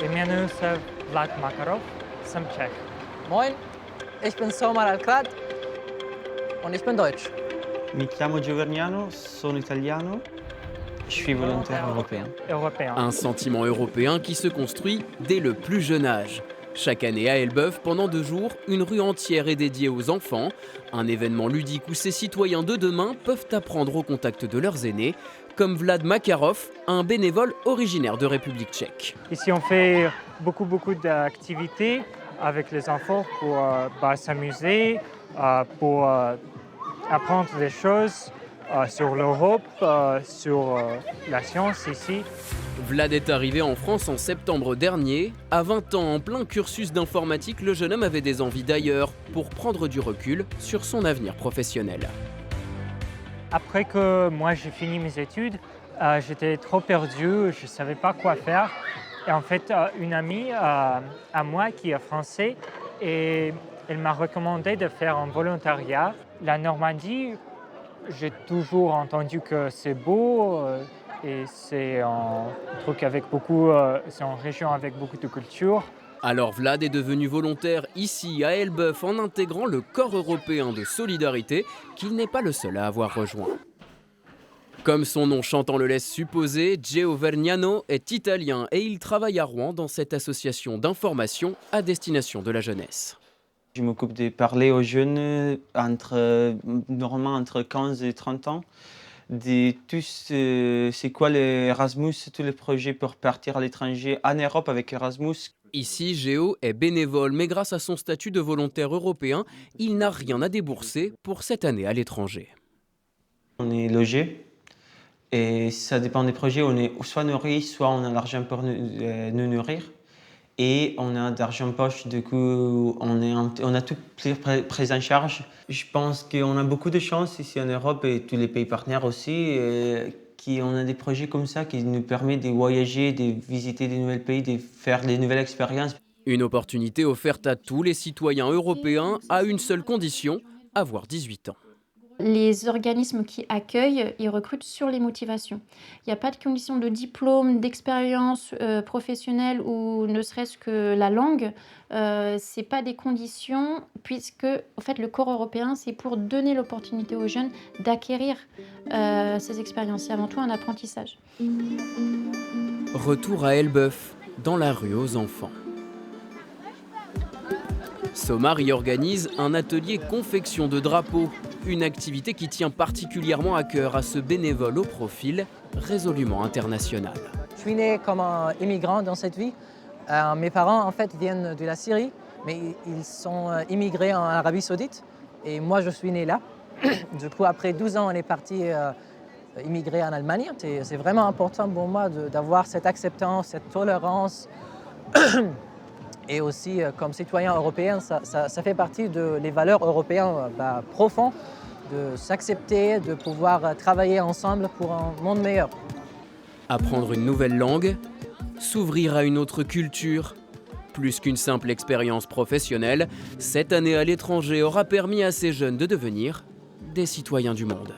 Imię się Vlad Makarow, jestem Czech. Moin, ich bin Somar Alcrad und ich bin deutsch. Mi chiamo Gioverniano, sono italiano, je suis volontaire européen. Européen. Un sentiment européen qui se construit dès le plus jeune âge. Chaque année à Elbeuf, pendant 2 jours, une rue entière est dédiée aux enfants. Un événement ludique où ces citoyens de demain peuvent apprendre au contact de leurs aînés, comme Vlad Makarov, un bénévole originaire de République tchèque. Ici, on fait beaucoup d'activités avec les enfants pour s'amuser, pour apprendre des choses sur l'Europe, sur la science ici. Vlad est arrivé en France en septembre dernier. À 20 ans, en plein cursus d'informatique, le jeune homme avait des envies d'ailleurs pour prendre du recul sur son avenir professionnel. Après que moi j'ai fini mes études, j'étais trop perdu, je ne savais pas quoi faire. Et en fait, une amie à moi qui est française, et elle m'a recommandé de faire un volontariat. La Normandie, j'ai toujours entendu que c'est beau et c'est un truc avec c'est une région avec beaucoup de culture. Alors Vlad est devenu volontaire ici à Elbeuf en intégrant le corps européen de solidarité qu'il n'est pas le seul à avoir rejoint. Comme son nom chantant le laisse supposer, Gioverniano est italien et il travaille à Rouen dans cette association d'information à destination de la jeunesse. Je m'occupe de parler aux jeunes normalement entre 15 et 30 ans, de tous c'est quoi l'Erasmus, tous les projets pour partir à l'étranger en Europe avec Erasmus. Ici, Géo est bénévole, mais grâce à son statut de volontaire européen, il n'a rien à débourser pour cette année à l'étranger. On est logé et ça dépend des projets. On est soit nourri, soit on a l'argent pour nous nourrir. Et on a d'argent poche, du coup on a tout pris en charge. Je pense qu'on a beaucoup de chance ici en Europe et tous les pays partenaires aussi, on a des projets comme ça qui nous permettent de voyager, de visiter de nouveaux pays, de faire des nouvelles expériences. Une opportunité offerte à tous les citoyens européens à une seule condition, avoir 18 ans. Les organismes qui accueillent, ils recrutent sur les motivations. Il n'y a pas de condition de diplôme, d'expérience professionnelle ou ne serait-ce que la langue. Ce n'est pas des conditions puisque en fait, le corps européen, c'est pour donner l'opportunité aux jeunes d'acquérir ces expériences. C'est avant tout un apprentissage. Retour à Elbeuf, dans la rue aux enfants. Somar y organise un atelier confection de drapeaux, une activité qui tient particulièrement à cœur à ce bénévole au profil résolument international. Je suis né comme un immigrant dans cette vie. Mes parents en fait viennent de la Syrie, mais ils sont immigrés en Arabie Saoudite et moi je suis né là. Du coup après 12 ans on est parti immigrer en Allemagne. C'est vraiment important pour moi d'avoir cette acceptance, cette tolérance. Et aussi, comme citoyen européen, ça fait partie des valeurs européennes profondes, de s'accepter, de pouvoir travailler ensemble pour un monde meilleur. Apprendre une nouvelle langue, s'ouvrir à une autre culture. Plus qu'une simple expérience professionnelle, cette année à l'étranger aura permis à ces jeunes de devenir des citoyens du monde.